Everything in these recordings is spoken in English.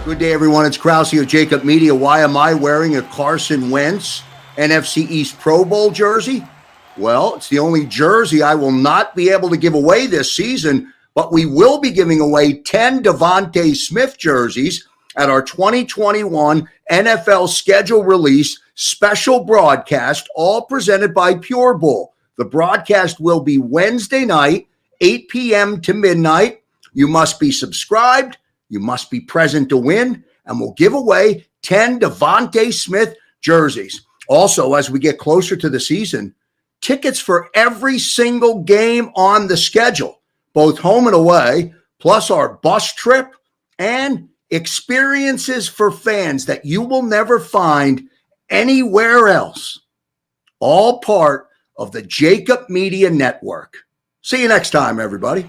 Good day, everyone. It's Krause of JAKIB Media. Why am I wearing a Carson Wentz NFC East Pro Bowl jersey? Well, it's the only jersey I will not be able to give away this season, but we will be giving away 10 Devonta Smith jerseys at our 2021 NFL schedule release special broadcast, all presented by Pure Bull. The broadcast will be Wednesday night, 8 p.m. to midnight. You must be subscribed. You must be present to win, and we'll give away 10 Devonta Smith jerseys. Also, as we get closer to the season, tickets for every single game on the schedule, both home and away, plus our bus trip and experiences for fans that you will never find anywhere else. All part of the JAKIB Media Network. See you next time, everybody.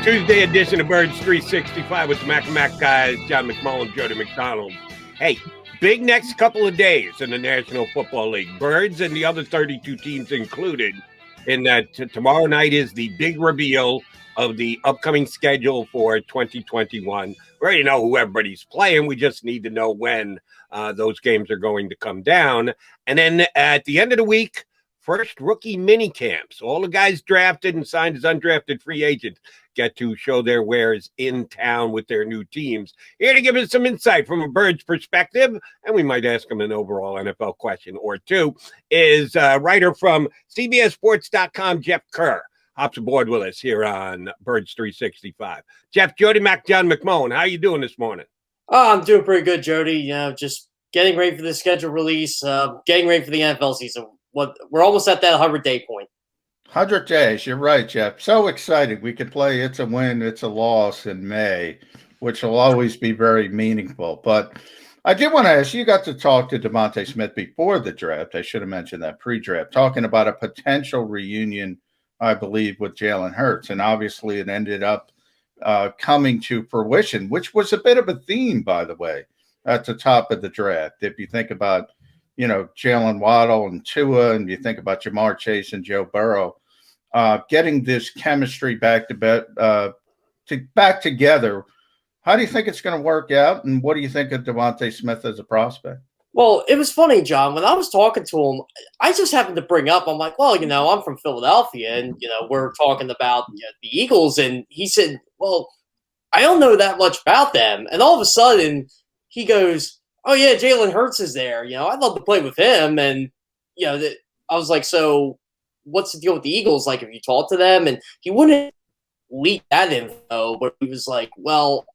Tuesday edition of Birds 365 with the Mac guys, John McMullen, Jody McDonald. Hey, big next couple of days in the National Football League. Birds and the other 32 teams included in that. Tomorrow night is the big reveal of the upcoming schedule for 2021. We already know who everybody's playing. We just need to know when those games are going to come down. And then at the end of the week, first rookie mini camps. All the guys drafted and signed as undrafted free agents get to show their wares in town with their new teams. Here to give us some insight from a Bird's perspective, and we might ask him an overall NFL question or two, is writer from CBSSports.com, Jeff Kerr. Hops aboard with us here on Birds 365. Jeff, Jody, John McMullen, how you doing this morning? Oh, I'm doing pretty good, Jody. Just getting ready for the schedule release, getting ready for the NFL season. We're almost at that 100-day point. 100 days. You're right, Jeff. So excited. We could play It's a Win, It's a Loss in May, which will always be very meaningful. But I did want to ask, you got to talk to Devonta Smith before the draft. I should have mentioned that pre-draft, talking about a potential reunion, I believe, with Jalen Hurts. And obviously it ended up coming to fruition, which was a bit of a theme, by the way, at the top of the draft. If you think about Jalen Waddle and Tua, and you think about Jamar Chase and Joe Burrow, getting this chemistry back together. How do you think it's going to work out, and what do you think of Devonta Smith as a prospect? Well, it was funny, John. When I was talking to him, I just happened to bring up, I'm like, well, I'm from Philadelphia, and, we're talking about the Eagles, and he said, well, I don't know that much about them. And all of a sudden, he goes, oh, yeah, Jalen Hurts is there. I'd love to play with him. And, I was like, so what's the deal with the Eagles? Like, if you talk to them? And he wouldn't leak that info, but he was like, well,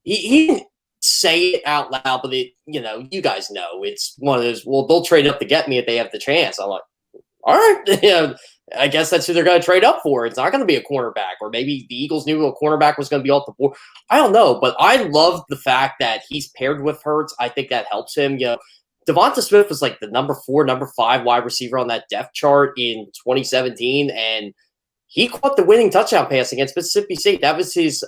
he didn't say it out loud, but you guys know. It's one of those, well, they'll trade up to get me if they have the chance. I'm like, all right, I guess that's who they're going to trade up for. It's not going to be a cornerback, or maybe the Eagles knew a cornerback was going to be off the board. I don't know, but I love the fact that he's paired with Hurts. I think that helps him. Devonta Smith was like the number 4, number 5 wide receiver on that depth chart in 2017, and he caught the winning touchdown pass against Mississippi State. That was his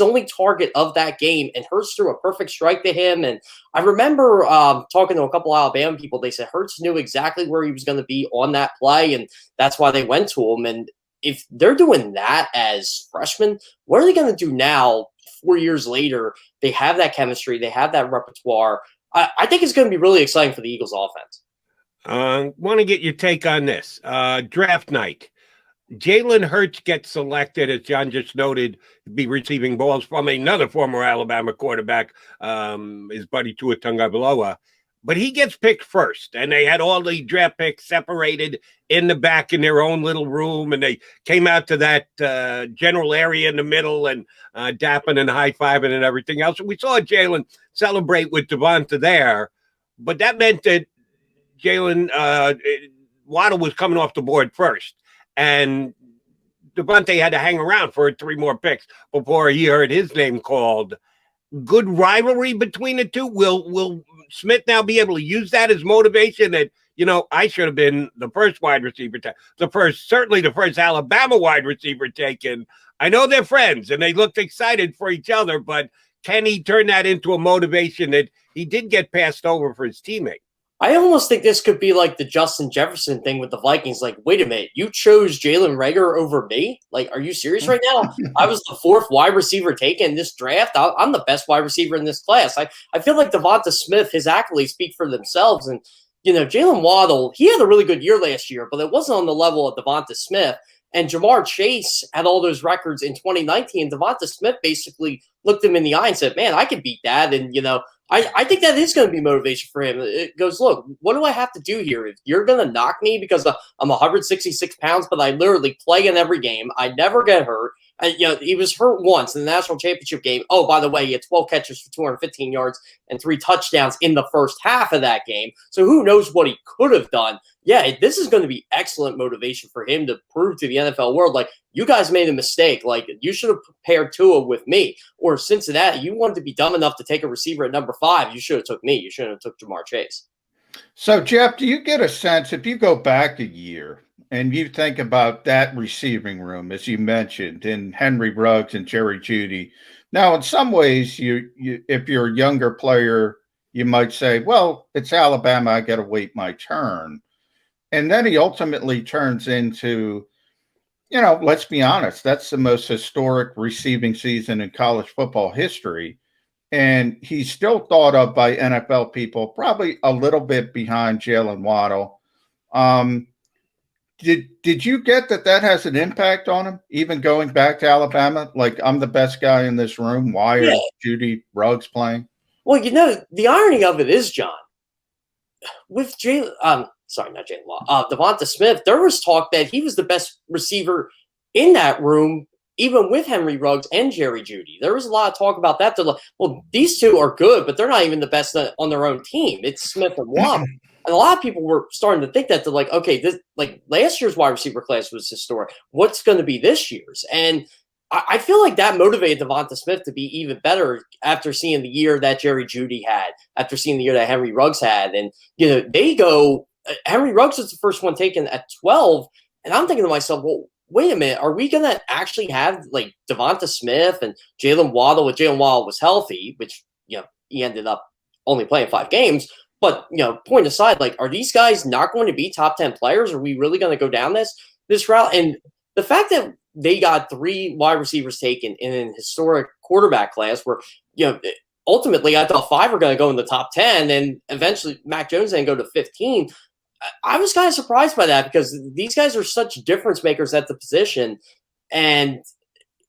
only target of that game, and Hurts threw a perfect strike to him. And I remember talking to a couple Alabama people. They said Hurts knew exactly where he was going to be on that play, and that's why they went to him. And if they're doing that as freshmen, what are they going to do now, 4 years later? They have that chemistry. They have that repertoire. I think it's going to be really exciting for the Eagles offense. Want to get your take on this. Draft night. Jalen Hurts gets selected, as John just noted, to be receiving balls from another former Alabama quarterback, his buddy Tua Tagovailoa. But he gets picked first, and they had all the draft picks separated in the back in their own little room, and they came out to that general area in the middle and dapping and high-fiving and everything else. And we saw Jalen celebrate with Devonta there, but that meant that Jalen Waddle was coming off the board first. And Devonta had to hang around for 3 more picks before he heard his name called. Good rivalry between the two. Will Smith now be able to use that as motivation that, I should have been the first wide receiver, certainly the first Alabama wide receiver taken. I know they're friends and they looked excited for each other, but can he turn that into a motivation that he did get passed over for his teammate? I almost think this could be like the Justin Jefferson thing with the Vikings. Like, wait a minute, you chose Jalen Reagor over me? Like, are you serious right now? I was the 4th wide receiver taken in this draft. I'm the best wide receiver in this class. I feel like Devonta Smith, his accolades speak for themselves. And, Jalen Waddle, he had a really good year last year, but it wasn't on the level of Devonta Smith. And Jamar Chase had all those records in 2019. Devonta Smith basically looked him in the eye and said, man, I can beat that. And, I think that is going to be motivation for him. It goes, look, what do I have to do here? If you're going to knock me because I'm 166 pounds, but I literally play in every game, I never get hurt. And, he was hurt once in the national championship game. Oh, by the way, he had 12 catches for 215 yards and 3 touchdowns in the first half of that game. So who knows what he could have done. Yeah, this is going to be excellent motivation for him to prove to the NFL world, like, you guys made a mistake. Like, you should have paired Tua with me. Or Cincinnati, you wanted to be dumb enough to take a receiver at number 5. You should have took me. You shouldn't have took Jamar Chase. So, Jeff, do you get a sense, if you go back a year and you think about that receiving room, as you mentioned, in Henry Ruggs and Jerry Jeudy, now in some ways, you if you're a younger player, you might say, well, it's Alabama, I got to wait my turn. And then he ultimately turns into, let's be honest, that's the most historic receiving season in college football history. And he's still thought of by NFL people, probably a little bit behind Jalen Waddle. Did you get that has an impact on him, even going back to Alabama? Like, I'm the best guy in this room. Why are Jeudy Ruggs playing? Well, the irony of it is, John, with not Jalen Waddle, Devonta Smith, there was talk that he was the best receiver in that room, even with Henry Ruggs and Jerry Jeudy. There was a lot of talk about that. Well, these two are good, but they're not even the best on their own team. It's Smith and Waddle. And a lot of people were starting to think that they're like, okay, this, like, last year's wide receiver class was historic. What's going to be this year's? And I feel like that motivated Devonta Smith to be even better after seeing the year that Jerry Jeudy had, after seeing the year that Henry Ruggs had. And, Henry Ruggs was the first one taken at 12. And I'm thinking to myself, well, wait a minute, are we going to actually have, like, Devonta Smith and Jalen Waddle, if Jalen Waddle was healthy, which, he ended up only playing 5 games. But, point aside, like, are these guys not going to be top 10 players? Are we really going to go down this route? And the fact that they got 3 wide receivers taken in an historic quarterback class where, ultimately I thought 5 were going to go in the top 10 and eventually Mac Jones didn't go to 15. I was kind of surprised by that because these guys are such difference makers at the position. And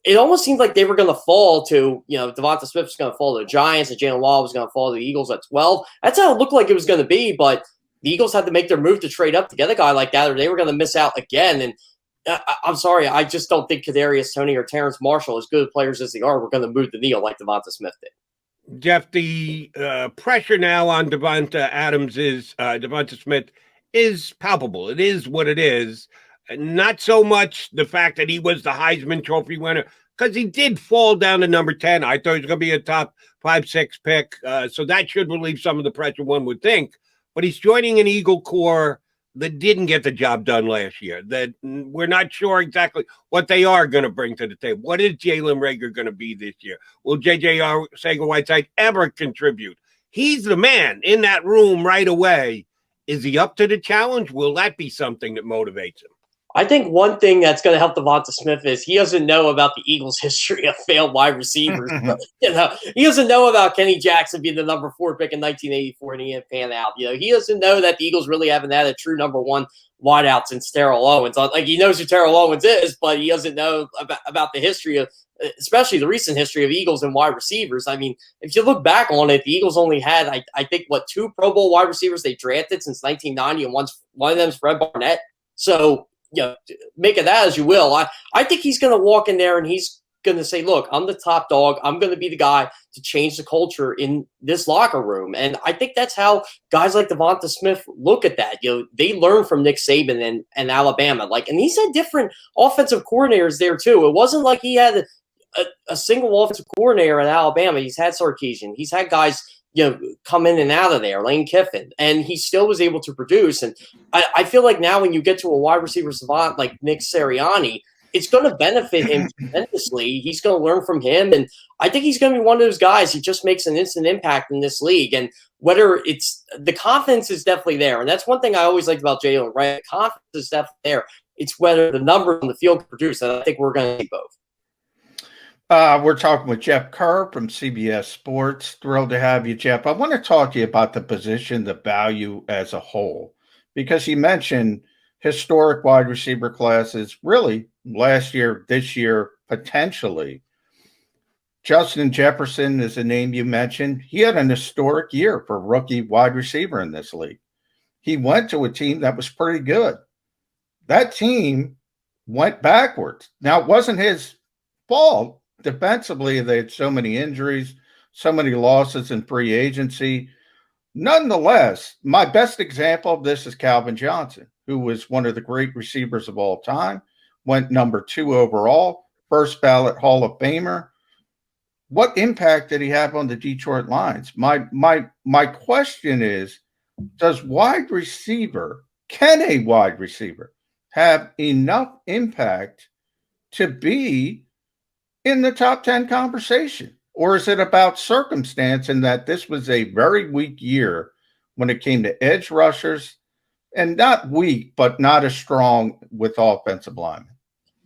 it almost seemed like they were going to fall to, Devonta Smith was going to fall to the Giants and Jalen Waddle was going to fall to the Eagles at 12. That's how it looked like it was going to be. But the Eagles had to make their move to trade up to get a guy like that or they were going to miss out again. And I'm sorry, I just don't think Kadarius Toney or Terrence Marshall, as good players as they are, were going to move the needle like Devonta Smith did. Jeff, the pressure now on Devonta Smith is palpable. It is what it is. Not so much the fact that he was the Heisman Trophy winner, because he did fall down to number 10. I thought he was going to be a top 5-6 pick. So that should relieve some of the pressure, one would think. But he's joining an Eagle Corps that didn't get the job done last year, that we're not sure exactly what they are going to bring to the table. What is Jalen Reagor going to be this year? Will J.J. Arcega-Whiteside ever contribute? He's the man in that room right away. Is he up to the challenge? Will that be something that motivates him? I think one thing that's going to help Devonta Smith is he doesn't know about the Eagles' history of failed wide receivers. He doesn't know about Kenny Jackson being the number 4 pick in 1984 and he didn't pan out. He doesn't know that the Eagles really haven't had a true number 1 wideout since Terrell Owens. Like, he knows who Terrell Owens is, but he doesn't know about the history of, especially the recent history of Eagles and wide receivers. I mean, if you look back on it, the Eagles only had, I think, 2 Pro Bowl wide receivers they drafted since 1990, and one of them is Fred Barnett. So, make of that as you will. I think he's going to walk in there and he's going to say, look, I'm the top dog. I'm going to be the guy to change the culture in this locker room. And I think that's how guys like Devonta Smith look at that. They learn from Nick Saban and Alabama. And he's had different offensive coordinators there too. It wasn't like he had a single offensive coordinator at Alabama. He's had Sarkisian. He's had guys come in and out of there, Lane Kiffin, and he still was able to produce. And I feel like now when you get to a wide receiver savant like Nick Sirianni, it's going to benefit him tremendously. He's going to learn from him, and I think he's going to be one of those guys who just makes an instant impact in this league. And whether it's the confidence is definitely there, and that's one thing I always liked about Jalen, right? The confidence is definitely there. It's whether the numbers on the field can produce, and I think we're going to see both. We're talking with Jeff Kerr from CBS Sports. Thrilled to have you, Jeff. I want to talk to you about the position, the value as a whole, because you mentioned historic wide receiver classes, really last year, this year, potentially. Justin Jefferson is a name you mentioned. He had an historic year for rookie wide receiver in this league. He went to a team that was pretty good. That team went backwards. Now, it wasn't his fault. Defensively, they had so many injuries, so many losses in free agency. Nonetheless, my best example of this is Calvin Johnson, who was one of the great receivers of all time, went number 2 overall, first ballot Hall of Famer. What impact did he have on the Detroit Lions? My question is, can a wide receiver have enough impact to be in the top 10 conversation? Or is it about circumstance in that this was a very weak year when it came to edge rushers, and not weak, but not as strong with offensive linemen?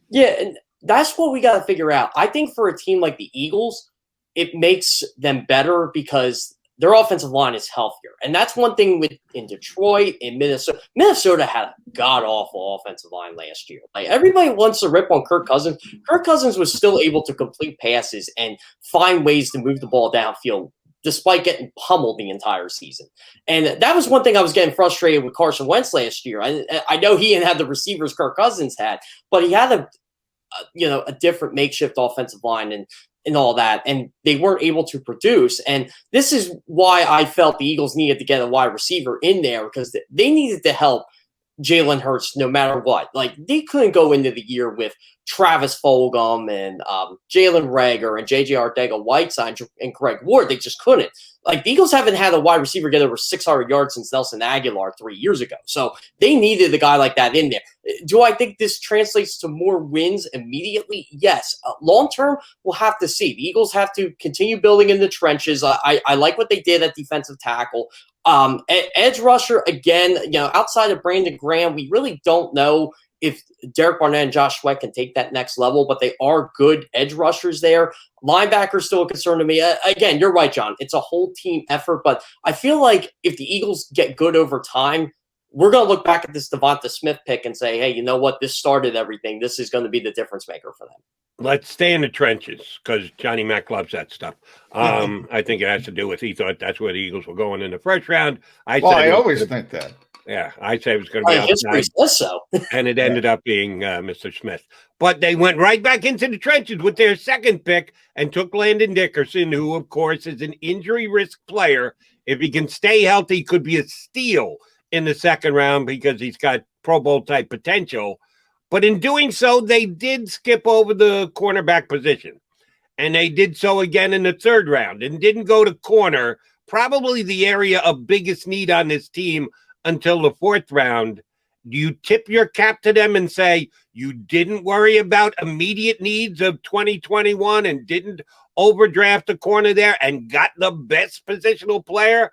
Yeah, and that's what we got to figure out. I think for a team like the Eagles, it makes them better because their offensive line is healthier. And that's one thing in Detroit, in Minnesota. Minnesota had a god-awful offensive line last year. Like, everybody wants to rip on Kirk Cousins. Kirk Cousins was still able to complete passes and find ways to move the ball downfield despite getting pummeled the entire season. And that was one thing I was getting frustrated with Carson Wentz last year. I know he didn't have the receivers Kirk Cousins had, but he had a different makeshift offensive line and all that, and they weren't able to produce. And this is why I felt the Eagles needed to get a wide receiver in there, because they needed to help Jalen Hurts no matter what. Like, they couldn't go into the year with Travis Fulgham and Jalen Reagor and J.J. Arcega-Whiteside and Greg Ward. They just couldn't. Like, the Eagles haven't had a wide receiver get over 600 yards since Nelson Aguilar 3 years ago. So they needed a guy like that in there. Do I think this translates to more wins immediately? Yes. Long term, we'll have to see. The Eagles have to continue building in the trenches. I like what they did at defensive tackle. Edge rusher, again, outside of Brandon Graham, we really don't know if Derek Barnett and Josh Sweat can take that next level, but they are good edge rushers there. Linebacker still a concern to me. Again, you're right, John. It's a whole team effort, but I feel like if the Eagles get good over time, we're going to look back at this Devonta Smith pick and say, hey, you know what? This started everything. This is going to be the difference maker for them. Let's stay in the trenches because Johnny Mack loves that stuff. I think it has to do with he thought that's where the Eagles were going in the first round. I always think that. Yeah, I say it was going to be outside, so. And it ended up being Mr. Smith. But they went right back into the trenches with their second pick and took Landon Dickerson, who, of course, is an injury risk player. If he can stay healthy, could be a steal in the second round because he's got Pro Bowl type potential. But in doing so, they did skip over the cornerback position. And they did so again in the third round and didn't go to corner, probably the area of biggest need on this team until the fourth round. Do you tip your cap to them and say you didn't worry about immediate needs of 2021 and didn't overdraft a corner there and got the best positional player,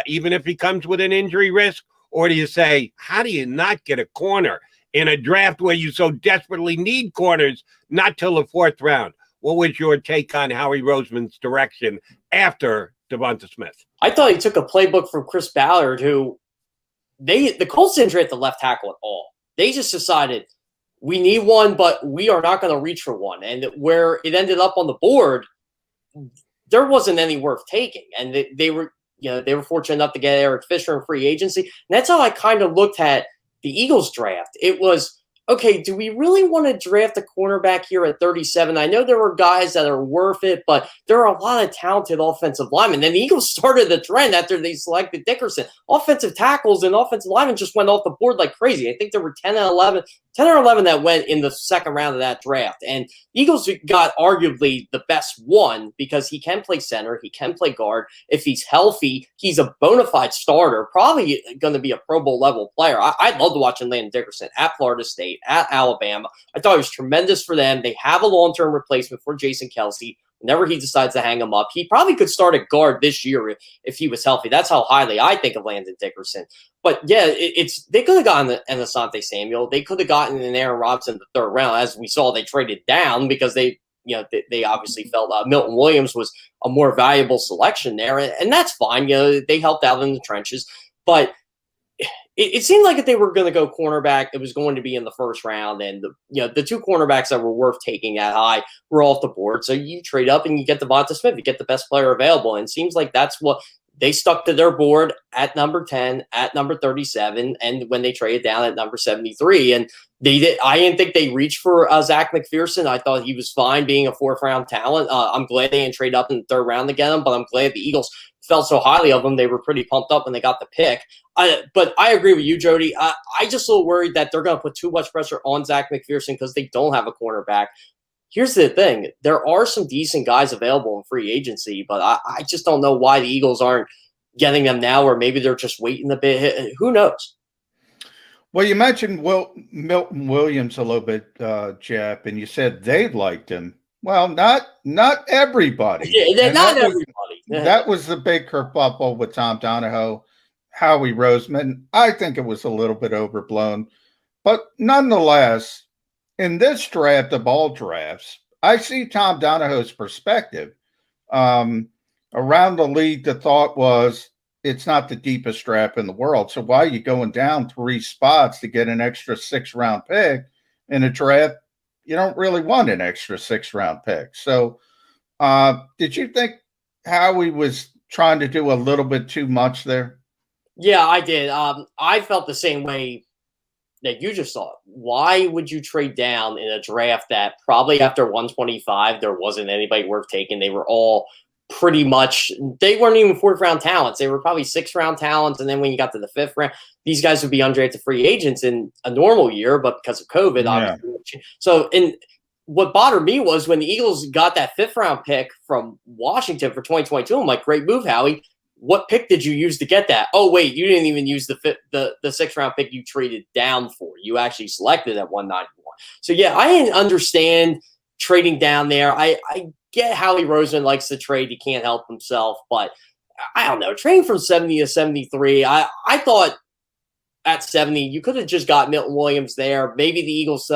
even if he comes with an injury risk? Or do you say, how do you not get a corner in a draft where you so desperately need corners, not till the fourth round? What was your take on Howie Roseman's direction after Devonta Smith? I thought he took a playbook from Chris Ballard, who the Colts didn't draft the left tackle at all. They just decided we need one, but we are not going to reach for one. And where it ended up on the board, there wasn't any worth taking. And they were fortunate enough to get Eric Fisher in free agency. And that's how I kind of looked at the Eagles draft. It was, okay, do we really want to draft a cornerback here at 37? I know there were guys that are worth it, but there are a lot of talented offensive linemen. Then the Eagles started the trend after they selected Dickerson. Offensive tackles and offensive linemen just went off the board like crazy. I think there were 10 or 11 that went in the second round of that draft. And the Eagles got arguably the best one because he can play center, he can play guard. If he's healthy, he's a bona fide starter, probably going to be a Pro Bowl level player. I'd love to watch Landon Dickerson at Florida State. State, at Alabama. I thought it was tremendous for them. They have a long-term replacement for Jason Kelsey. Whenever he decides to hang him up, he probably could start at guard this year if he was healthy. That's how highly I think of Landon Dickerson. But yeah, they could have gotten an Asante Samuel. They could have gotten an Aaron Rodgers in the third round. As we saw, they traded down because they obviously felt Milton Williams was a more valuable selection there, and that's fine. They helped out in the trenches, but it seemed like if they were going to go cornerback, it was going to be in the first round, and the two cornerbacks that were worth taking that high were off the board. So you trade up and you get Devonta Smith, you get the best player available, and it seems like that's what they stuck to their board at number 10, at number 37, and when they traded down at number 73. And I didn't think they reached for Zach McPherson. I thought he was fine being a fourth-round talent. I'm glad they didn't trade up in the third round to get him, but I'm glad the Eagles felt so highly of him. They were pretty pumped up when they got the pick. But I agree with you, Jody. I just a little worried that they're going to put too much pressure on Zach McPherson because they don't have a cornerback. Here's the thing. There are some decent guys available in free agency, but I just don't know why the Eagles aren't getting them now, or maybe they're just waiting a bit. Who knows? Well, you mentioned Milton Williams a little bit, Jeff, and you said they liked him. Well, not everybody. Yeah, not everybody. That was the big kerfuffle with Tom Donahoe, Howie Roseman. I think it was a little bit overblown. But nonetheless, in this draft of all drafts, I see Tom Donahoe's perspective. Around the league, the thought was it's not the deepest draft in the world. So why are you going down 3 spots to get an extra 6th-round pick in a draft? You don't really want an extra 6th-round pick. So did you think Howie was trying to do a little bit too much there? Yeah, I did. I felt the same way that you just thought. Why would you trade down in a draft that probably after 125, there wasn't anybody worth taking? They were all pretty much, they weren't even 4th-round talents. They were probably 6th-round talents. And then when you got to the 5th round, these guys would be undrafted free agents in a normal year, but because of COVID, obviously. So, and what bothered me was when the Eagles got that 5th-round pick from Washington for 2022, I'm like, great move, Howie. What pick did you use to get that? Oh, wait, you didn't even use the 6th-round pick you traded down for. You actually selected at 191. So, yeah, I didn't understand trading down there. I get Howie Roseman likes to trade. He can't help himself. But I don't know. Trading from 70 to 73, I thought at 70, you could have just got Milton Williams there. Maybe the Eagles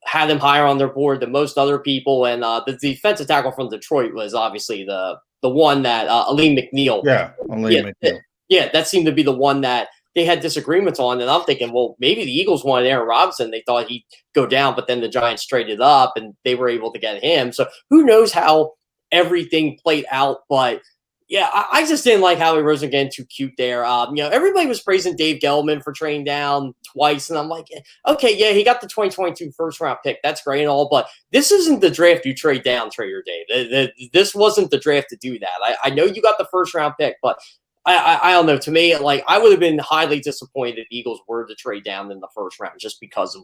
had him higher on their board than most other people. And the defensive tackle from Detroit was obviously the one that Aleem McNeil. Yeah, Aleem McNeil. Yeah, that seemed to be the one that they had disagreements on. And I'm thinking, well, maybe the Eagles wanted Aaron Robinson. They thought he'd go down, but then the Giants traded up and they were able to get him. So who knows how everything played out. But yeah, I just didn't like Howie Roseman getting too cute there. Everybody was praising Dave Gettleman for trading down twice. And I'm like, okay, yeah, he got the 2022 1st-round pick. That's great and all. But this isn't the draft you trade down, Trader Dave. This wasn't the draft to do that. I know you got the 1st-round pick, but I don't know. To me, like, I would have been highly disappointed if Eagles were to trade down in the 1st round just because of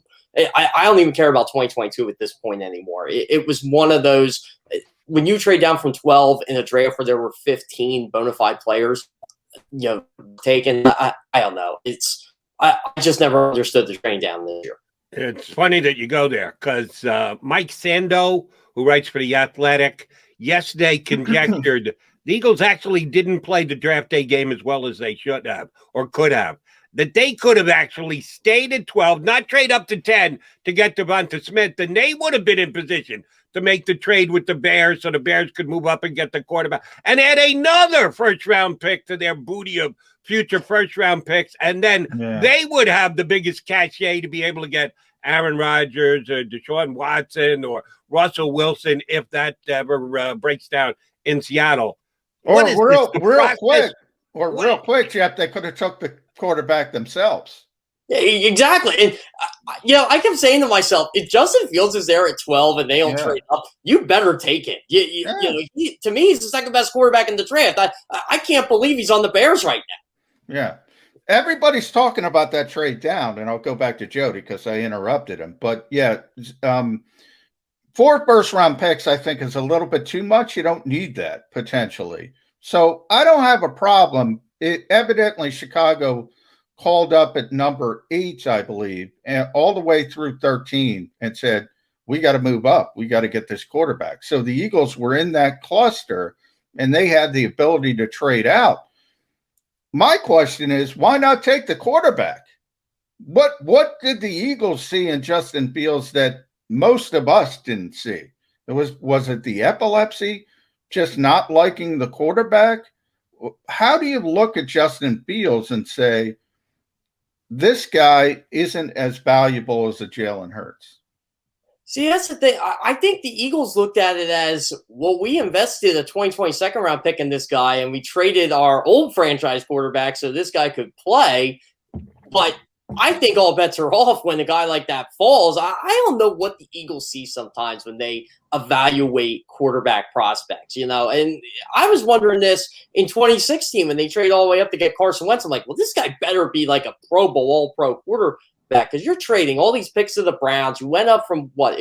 I don't even care about 2022 at this point anymore. It was one of those when you trade down from 12 in a draft where there were 15 bona fide players, taken. I don't know. I just never understood the trade down this year. It's funny that you go there because Mike Sando, who writes for The Athletic, yesterday conjectured the Eagles actually didn't play the draft day game as well as they should have or could have. That they could have actually stayed at 12, not trade up to 10 to get Devonta Smith, then they would have been in position to make the trade with the Bears so the Bears could move up and get the quarterback and add another 1st-round pick to their booty of future 1st-round picks. And then they would have the biggest cachet to be able to get Aaron Rodgers or Deshaun Watson or Russell Wilson if that ever breaks down in Seattle. Or real quick, Jeff, they could have took the quarterback themselves. Yeah, exactly. And, I kept saying to myself, if Justin Fields is there at 12 and they don't trade up, you better take it. To me, he's the 2nd-best quarterback in the draft. I can't believe he's on the Bears right now. Yeah. Everybody's talking about that trade down, and I'll go back to Jody because I interrupted him. But, 4 1st-round picks, I think, is a little bit too much. You don't need that, potentially. So I don't have a problem. Evidently, Chicago called up at number 8, I believe, and all the way through 13 and said, we got to move up. We got to get this quarterback. So the Eagles were in that cluster and they had the ability to trade out. My question is, why not take the quarterback? What did the Eagles see in Justin Fields that most of us didn't see? Was it the epilepsy, just not liking the quarterback? How do you look at Justin Fields and say, this guy isn't as valuable as a Jalen Hurts? See, that's the thing. I think the Eagles looked at it as, well, we invested a 2020 second round pick in this guy, and we traded our old franchise quarterback so this guy could play. But I think all bets are off when a guy like that falls. I don't know what the Eagles see sometimes when they evaluate quarterback prospects, and I was wondering this in 2016 when they trade all the way up to get Carson Wentz. I'm like, well, this guy better be like a Pro Bowl, all-pro quarterback, because you're trading all these picks to the Browns. You went up from what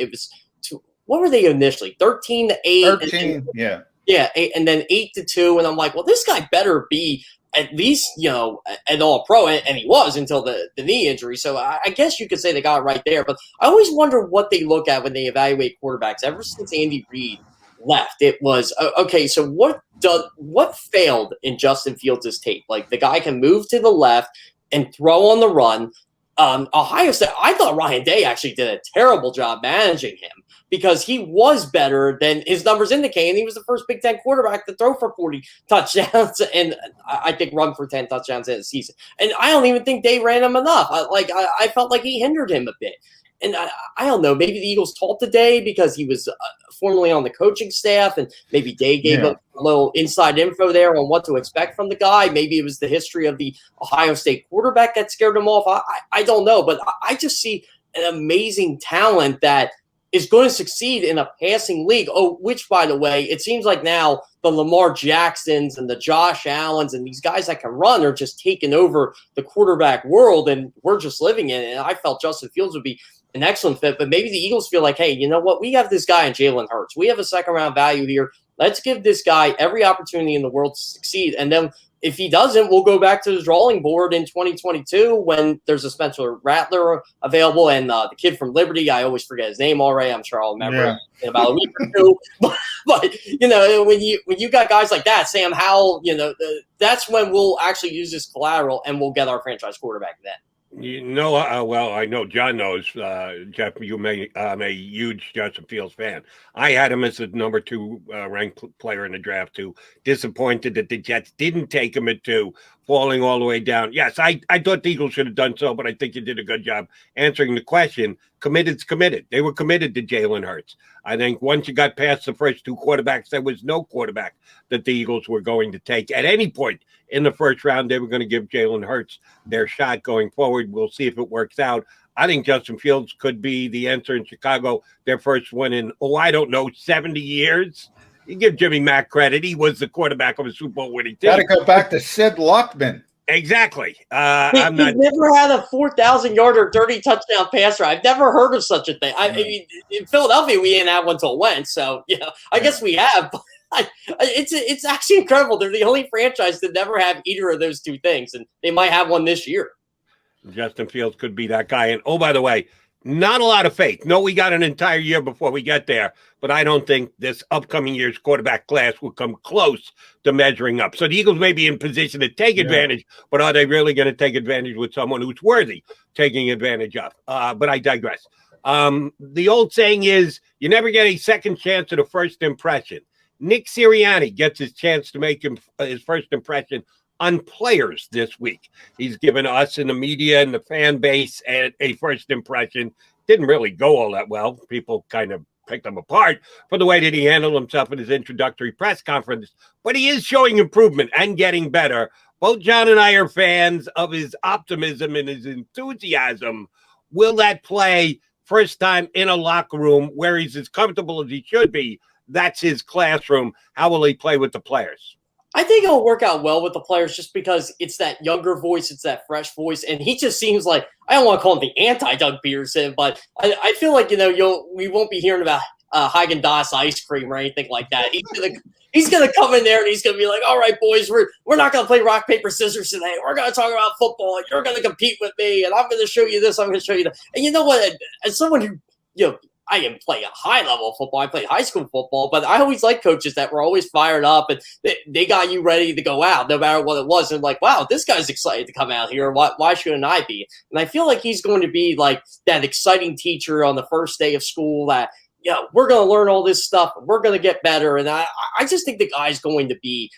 were they initially? 13 to 8. 13, yeah. Yeah, 8, and then 8 to 2. And I'm like, well, this guy better be at least, an all-pro, and he was until the knee injury. So I guess you could say they got it right there. But I always wonder what they look at when they evaluate quarterbacks. Ever since Andy Reid left, it was, okay, so what failed in Justin Fields' tape? Like, the guy can move to the left and throw on the run. Ohio State, I thought Ryan Day actually did a terrible job managing him because he was better than his numbers indicate, and he was the first Big Ten quarterback to throw for 40 touchdowns and I think run for 10 touchdowns in the season. And I don't even think Day ran him enough. I felt like he hindered him a bit. And I don't know, maybe the Eagles talked to Day because he was formerly on the coaching staff, and maybe Day gave him a little inside info there on what to expect from the guy. Maybe it was the history of the Ohio State quarterback that scared him off. I don't know, but I just see an amazing talent that is going to succeed in a passing league. Oh, which, by the way, it seems like now the Lamar Jacksons and the Josh Allens and these guys that can run are just taking over the quarterback world, and we're just living in it. And I felt Justin Fields would be an excellent fit, but maybe the Eagles feel like, hey, you know what? We have this guy in Jalen Hurts. We have a second-round value here. Let's give this guy every opportunity in the world to succeed. And then if he doesn't, we'll go back to the drawing board in 2022 when there's a Spencer Rattler available and the kid from Liberty. I always forget his name already. I'm sure I'll remember in about a week or two. But when you got guys like that, Sam Howell, that's when we'll actually use this collateral and we'll get our franchise quarterback then. Well, I know John knows, Jeff, I'm a huge Justin Fields fan. I had him as the number 2 ranked player in the draft, too. Disappointed that the Jets didn't take him at 2, falling all the way down. Yes, I thought the Eagles should have done so, but I think you did a good job answering the question. Committed's committed. They were committed to Jalen Hurts. I think once you got past the first 2 quarterbacks, there was no quarterback that the Eagles were going to take at any point in the first round. They were going to give Jalen Hurts their shot going forward. We'll see if it works out. I think Justin Fields could be the answer in Chicago, their first win in, 70 years. You give Jimmy Mack credit. He was the quarterback of a Super Bowl winning team. Got to go back to Sid Luckman. Exactly. He's never had a 4,000-yarder dirty touchdown passer. I've never heard of such a thing. I mean, in Philadelphia, we didn't have one till Wentz, so I guess we have. But it's actually incredible. They're the only franchise that never have either of those 2 things, and they might have one this year. Justin Fields could be that guy. And, oh, by the way, not a lot of faith. No, we got an entire year before we get there, but I don't think this upcoming year's quarterback class will come close to measuring up. So the Eagles may be in position to take advantage, but are they really going to take advantage with someone who's worthy taking advantage of? But I digress. The old saying is you never get a second chance at a first impression. Nick Sirianni gets his chance to make his first impression on players this week. He's given us in the media and the fan base a first impression. Didn't really go all that well. People kind of picked him apart for the way that he handled himself in his introductory press conference. But he is showing improvement and getting better. Both John and I are fans of his optimism and his enthusiasm. Will that play first time in a locker room where he's as comfortable as he should be? That's his classroom. How will he play with the players? I think it'll work out well with the players just because it's that younger voice, it's that fresh voice, and he just seems like, I don't want to call him the anti-Doug Peterson, but I feel like, we won't be hearing about Haagen-Dazs ice cream or anything like that. He's gonna come in there and he's gonna be like, "All right, boys, we're not gonna play rock paper scissors today. We're gonna talk about football. And you're gonna compete with me, and I'm gonna show you this. I'm gonna show you that." And you know what? As someone who I didn't play a high level of football. I played high school football, but I always liked coaches that were always fired up and they got you ready to go out no matter what it was. And like, wow, this guy's excited to come out here. Why shouldn't I be? And I feel like he's going to be like that exciting teacher on the first day of school that, we're going to learn all this stuff. We're going to get better. And I just think the guy's going to be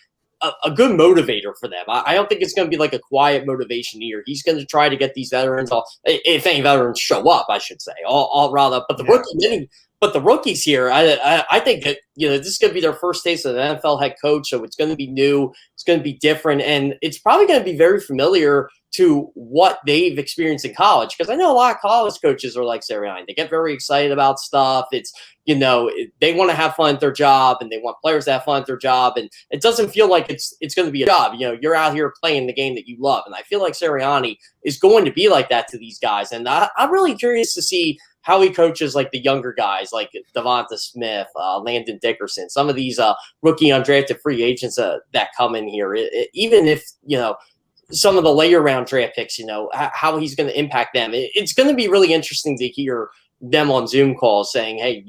a good motivator for them. I don't think it's going to be like a quiet motivation here. He's going to try to get these veterans, if any veterans show up, I should say, all riled up. But the rookies here, I think that this is going to be their first taste of an NFL head coach, so it's going to be new, it's going to be different, and it's probably going to be very familiar to what they've experienced in college. Because I know a lot of college coaches are like Sirianni. They get very excited about stuff. It's they want to have fun at their job, and they want players to have fun at their job, and it doesn't feel like it's going to be a job. You're out here playing the game that you love, and I feel like Sirianni is going to be like that to these guys. And I'm really curious to see how he coaches like the younger guys like Devonta Smith, Landon Dickerson, some of these rookie undrafted free agents that come in here. Even if, some of the later round draft picks, how he's going to impact them. It's going to be really interesting to hear them on Zoom calls saying, hey,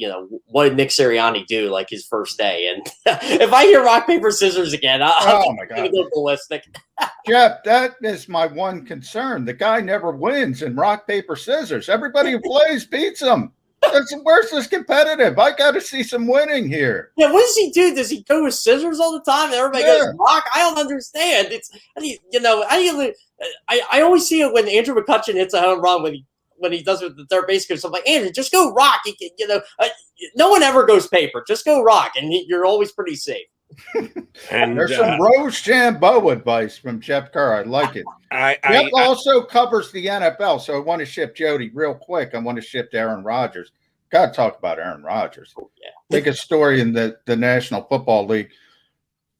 what did Nick Sirianni do like his first day? And if I hear rock, paper, scissors again, I'm going to go ballistic. Jeff, that is my one concern. The guy never wins in rock, paper, scissors. Everybody who plays beats him. Where's this competitive? I got to see some winning here. Yeah, what does he do? Does he go with scissors all the time? And everybody goes rock? I don't understand. I always see it when Andrew McCutcheon hits a home run when he does it with the third base coach. I'm like, Andrew, just go rock. No one ever goes paper. Just go rock, and you're always pretty safe. And there's some Rochambeau advice from Jeff Kerr. I like it. Jeff also covers the NFL, so I want to shift Jody real quick. I want to shift Aaron Rodgers. Got to talk about Aaron Rodgers. Yeah. Biggest story in the National Football League.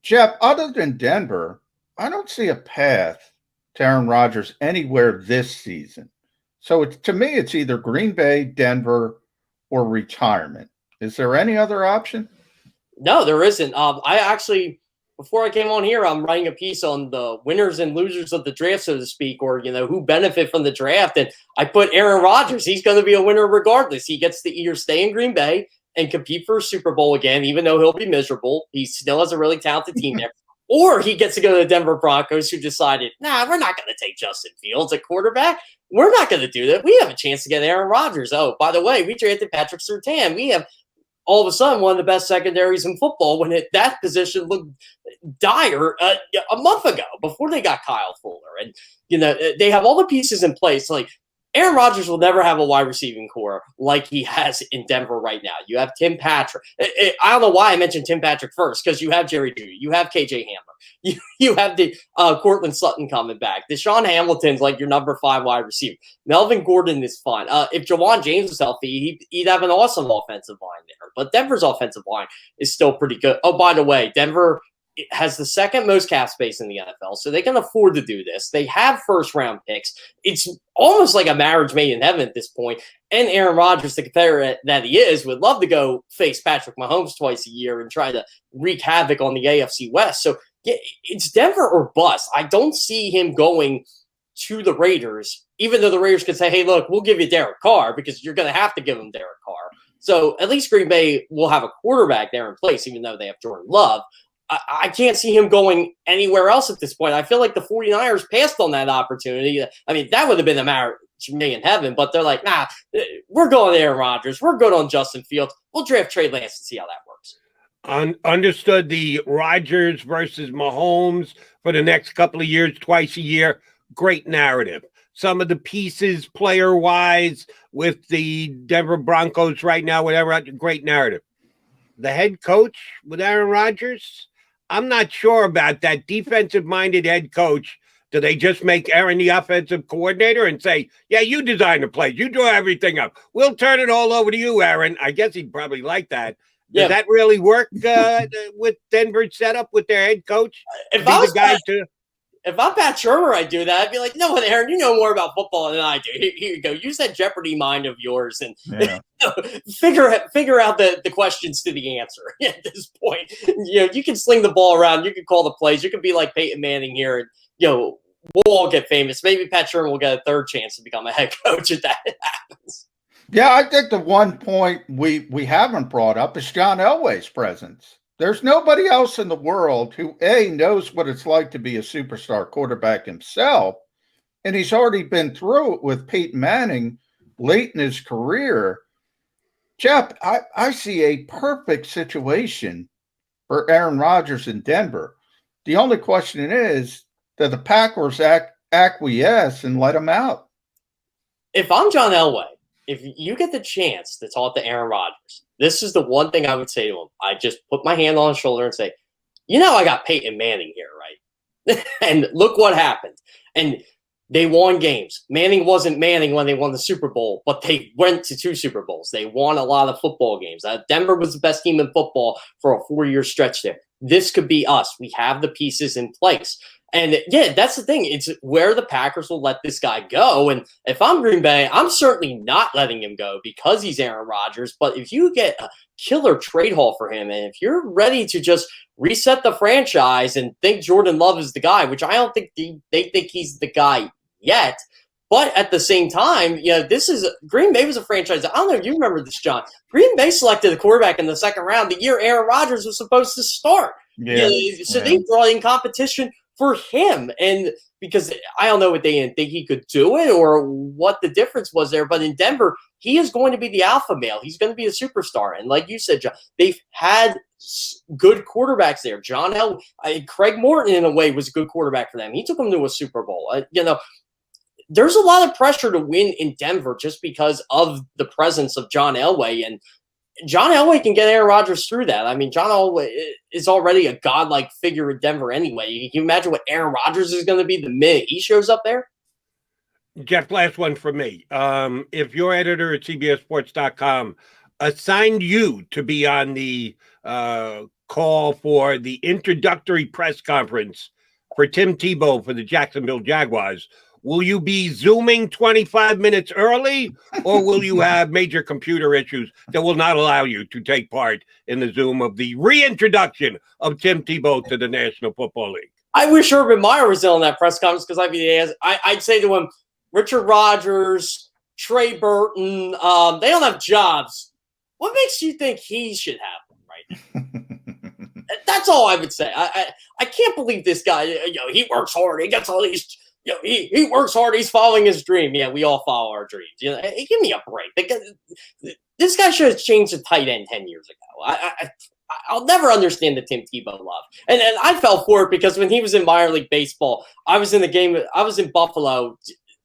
Jeff, other than Denver, I don't see a path to Aaron Rodgers anywhere this season. So to me, it's either Green Bay, Denver, or retirement. Is there any other option? No, there isn't. I actually, before I came on here, I'm writing a piece on the winners and losers of the draft, so to speak, or, who benefit from the draft. And I put Aaron Rodgers. He's going to be a winner regardless. He gets to either stay in Green Bay and compete for a Super Bowl again, even though he'll be miserable. He still has a really talented team there. Or he gets to go to the Denver Broncos, who decided, we're not going to take Justin Fields at quarterback. We're not going to do that. We have a chance to get Aaron Rodgers. Oh, by the way, we drafted Patrick Surtain. We have all of a sudden one of the best secondaries in football when that position looked dire a month ago before they got Kyle Fuller. And, they have all the pieces in place. Like, Aaron Rodgers will never have a wide receiving core like he has in Denver right now. You have Tim Patrick. I don't know why I mentioned Tim Patrick first, because you have Jerry Jeudy. You have KJ Hamler. You have the Cortland Sutton coming back. Deshaun Hamilton's like your number 5 wide receiver. Melvin Gordon is fine. If Jawan James was healthy, he'd have an awesome offensive line there. But Denver's offensive line is still pretty good. Oh, by the way, Denver has the second most cap space in the NFL, so they can afford to do this. They have first-round picks. It's almost like a marriage made in heaven at this point. And Aaron Rodgers, the competitor that he is, would love to go face Patrick Mahomes twice a year and try to wreak havoc on the AFC West. So it's Denver or bust. I don't see him going to the Raiders, even though the Raiders could say, hey, look, we'll give you Derek Carr, because you're going to have to give him Derek Carr. So at least Green Bay will have a quarterback there in place, even though they have Jordan Love. I can't see him going anywhere else at this point. I feel like the 49ers passed on that opportunity. I mean, that would have been a marriage made in heaven, but they're like, we're going to Aaron Rodgers. We're good on Justin Fields. We'll draft Trey Lance and see how that works. Understood the Rodgers versus Mahomes for the next couple of years, twice a year. Great narrative. Some of the pieces player-wise with the Denver Broncos right now, whatever, great narrative. The head coach with Aaron Rodgers, I'm not sure about that defensive-minded head coach. Do they just make Aaron the offensive coordinator and say, yeah, you design the plays, you draw everything up, we'll turn it all over to you, Aaron? I guess he'd probably like that. Does that really work with Denver's setup with their head coach? If I was if I'm Pat Shermer, I'd do that. I'd be like, no, Aaron, you know more about football than I do. Here you go. Use that Jeopardy mind of yours and figure out the questions to the answer at this point. You can sling the ball around. You can call the plays. You can be like Peyton Manning here. And, we'll all get famous. Maybe Pat Shermer will get a third chance to become a head coach if that happens. Yeah, I think the one point we haven't brought up is John Elway's presence. There's nobody else in the world who, A, knows what it's like to be a superstar quarterback himself, and he's already been through it with Peyton Manning late in his career. Jeff, I see a perfect situation for Aaron Rodgers in Denver. The only question is, do the Packers acquiesce and let him out? If I'm John Elway, if you get the chance to talk to Aaron Rodgers, this is the one thing I would say to him. I just put my hand on his shoulder and say, I got Peyton Manning here, right? And look what happened. And they won games. Manning wasn't Manning when they won the Super Bowl, but they went to 2 Super Bowls. They won a lot of football games. Denver was the best team in football for a 4-year stretch there. This could be us. We have the pieces in place. And yeah, that's the thing. It's where the Packers will let this guy go. And if I'm Green Bay, I'm certainly not letting him go because he's Aaron Rodgers. But if you get a killer trade haul for him, and if you're ready to just reset the franchise and think Jordan Love is the guy, which I don't think they think he's the guy yet. But at the same time, this is Green Bay was a franchise. I don't know if you remember this, John. Green Bay selected a quarterback in the second round the year Aaron Rodgers was supposed to start. Yeah. So they brought in competition for him. And because I don't know what they didn't think he could do it or what the difference was there. But in Denver, he is going to be the alpha male. He's going to be a superstar. And like you said, John, they've had good quarterbacks there. Craig Morton, in a way, was a good quarterback for them. He took them to a Super Bowl. There's a lot of pressure to win in Denver just because of the presence of John Elway. And John Elway can get Aaron Rodgers through that. I mean, John Elway is already a godlike figure in Denver anyway. Can you imagine what Aaron Rodgers is going to be the minute he shows up there? Jeff, last one for me. If your editor at CBSSports.com assigned you to be on the call for the introductory press conference for Tim Tebow for the Jacksonville Jaguars, will you be Zooming 25 minutes early, or will you have major computer issues that will not allow you to take part in the Zoom of the reintroduction of Tim Tebow to the National Football League? I wish Urban Meyer was in that press conference because I'd say to him, Richard Rodgers, Trey Burton, they don't have jobs. What makes you think he should have them, right? That's all I would say. I can't believe this guy, he works hard. He gets all these... he works hard. He's following his dream. Yeah, we all follow our dreams. Give me a break. This guy should have changed the tight end 10 years ago. I'll never understand the Tim Tebow love. And I fell for it because when he was in minor league baseball, I was in the game. I was in Buffalo,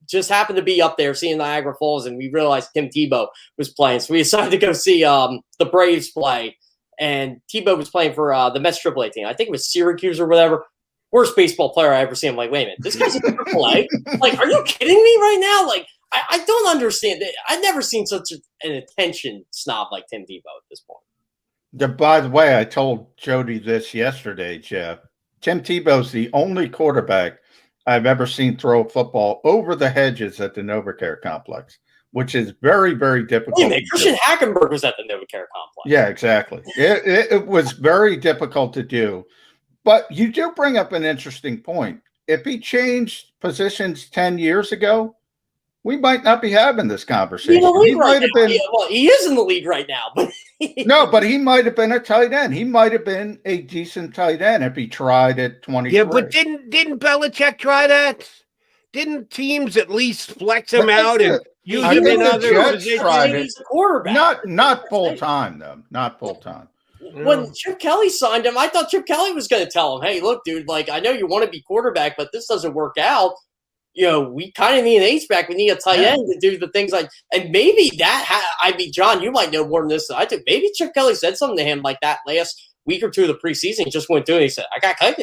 just happened to be up there seeing Niagara Falls, and we realized Tim Tebow was playing. So we decided to go see the Braves play, and Tebow was playing for the Mets AAA team. I think it was Syracuse or whatever. Worst baseball player I ever seen. I'm like, wait a minute, this guy's in AAA? Like, are you kidding me right now? Like, I don't understand it. I've never seen such an attention snob like Tim Tebow at this point. By the way, I told Jody this yesterday, Jeff. Tim Tebow's the only quarterback I've ever seen throw a football over the hedges at the NovaCare complex, which is very, very difficult. Christian Hackenberg was at the NovaCare complex. Yeah, exactly. It was very difficult to do. But you do bring up an interesting point. If he changed positions 10 years ago, we might not be having this conversation. He might have been. Well, he is in the league right now, but no, but he might have been a tight end. He might have been a decent tight end if he tried at 23. Yeah, but didn't Belichick try that? Didn't teams at least flex him out and use him in other positions? He's a quarterback. Not full time though. Not full time. When Chip Kelly signed him, I thought Chip Kelly was going to tell him, hey, look, dude, like, I know you want to be quarterback, but this doesn't work out. We kind of need an H-back. We need a tight end to do the things like – and maybe John, you might know more than this than I do. Maybe Chip Kelly said something to him like that last week or two of the preseason. He just went through it and he said, I got cut.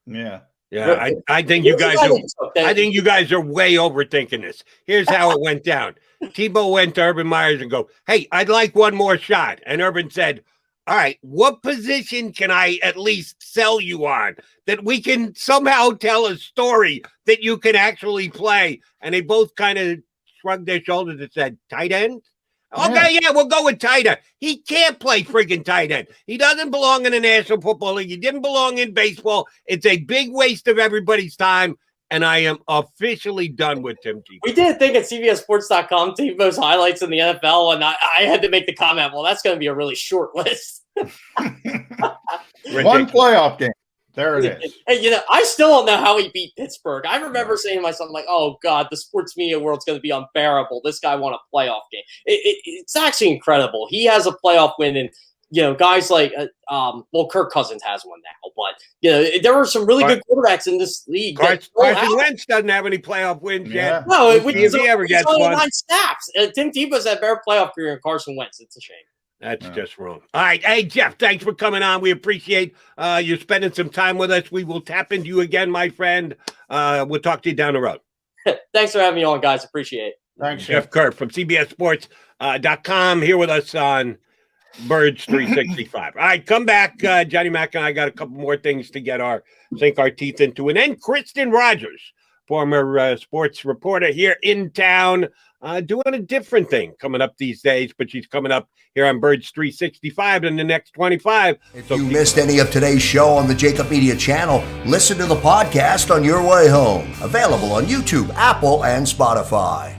Yeah. Yeah, I think you guys are way overthinking this. Here's how it went down. Tebow went to Urban Myers and go, hey, I'd like one more shot. And Urban said, all right, what position can I at least sell you on that we can somehow tell a story that you can actually play? And they both kind of shrugged their shoulders and said, tight end? Okay, yeah, we'll go with tight end. He can't play friggin' tight end. He doesn't belong in the National Football League. He didn't belong in baseball. It's a big waste of everybody's time. And I am officially done with Tim Tebow. We did a thing at CBSSports.com, Tebow's highlights in the NFL, and I had to make the comment, well, that's going to be a really short list. One playoff game. There it is. And, I still don't know how he beat Pittsburgh. I remember saying to myself, like, oh, God, the sports media world's going to be unbearable. This guy won a playoff game. It's actually incredible. He has a playoff win, and guys like, Kirk Cousins has one now, but there were some really good quarterbacks in this league. Carson Wentz doesn't have any playoff wins yet. No, if he ever gets one. 9 snaps. Tim Tebow's had a better playoff career than Carson Wentz. It's a shame. That's just wrong. All right. Hey, Jeff, thanks for coming on. We appreciate you spending some time with us. We will tap into you again, my friend. We'll talk to you down the road. Thanks for having me on, guys. Appreciate it. Thanks, Jeff Kerr from CBSSports.com here with us on Birds 365. All right, come back. Johnny Mac and I got a couple more things to sink our teeth into. And then Kristen Rogers, former sports reporter here in town, doing a different thing coming up these days, but she's coming up here on Birds 365 in the next 25. If you missed any of today's show on the JAKIB Media channel, listen to the podcast on your way home. Available on YouTube, Apple, and Spotify.